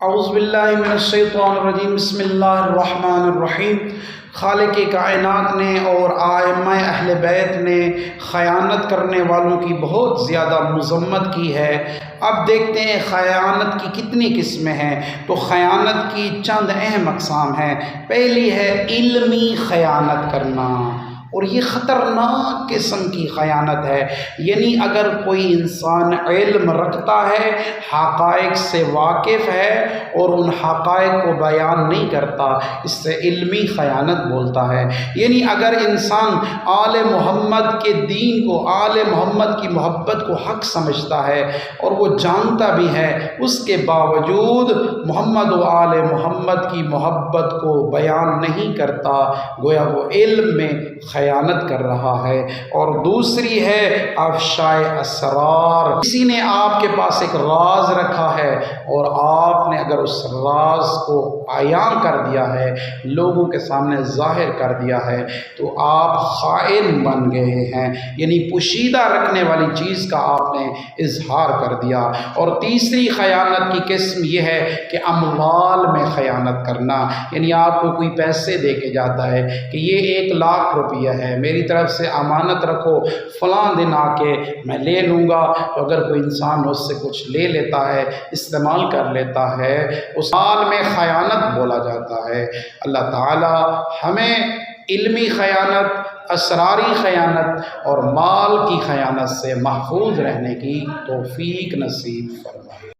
اعوذ باللہ من الشیطان الرجیم، بسم اللہ الرحمن الرحیم۔ خالق کائنات نے اور ائمہ اہل بیت نے خیانت کرنے والوں کی بہت زیادہ مذمت کی ہے۔ اب دیکھتے ہیں خیانت کی کتنی قسمیں ہیں۔ تو خیانت کی چند اہم اقسام ہیں۔ پہلی ہے علمی خیانت کرنا، اور یہ خطرناک قسم کی خیانت ہے۔ یعنی اگر کوئی انسان علم رکھتا ہے، حقائق سے واقف ہے اور ان حقائق کو بیان نہیں کرتا، اس سے علمی خیانت بولتا ہے۔ یعنی اگر انسان آل محمد کے دین کو، آل محمد کی محبت کو حق سمجھتا ہے اور وہ جانتا بھی ہے، اس کے باوجود محمد و آل محمد کی محبت کو بیان نہیں کرتا، گویا وہ علم میں خیانت کر رہا ہے۔ اور دوسری ہے افشائے اسرار۔ کسی نے آپ کے پاس ایک راز رکھا ہے اور آپ نے اگر اس راز کو عیاں کر دیا ہے، لوگوں کے سامنے ظاہر کر دیا ہے، تو آپ خائن بن گئے ہیں۔ یعنی پوشیدہ رکھنے والی چیز کا آپ نے اظہار کر دیا۔ اور تیسری خیانت کی قسم یہ ہے کہ اموال میں خیانت کرنا۔ یعنی آپ کو کوئی پیسے دے کے جاتا ہے کہ یہ 1,00,000 روپیہ ہے، میری طرف سے امانت رکھو، فلاں دن آ کے میں لے لوں گا۔ تو اگر کوئی انسان اس سے کچھ لے لیتا ہے، استعمال کر لیتا ہے، اس حال میں خیانت بولا جاتا ہے۔ اللہ تعالی ہمیں علمی خیانت، اسراری خیانت اور مال کی خیانت سے محفوظ رہنے کی توفیق نصیب فرمائے۔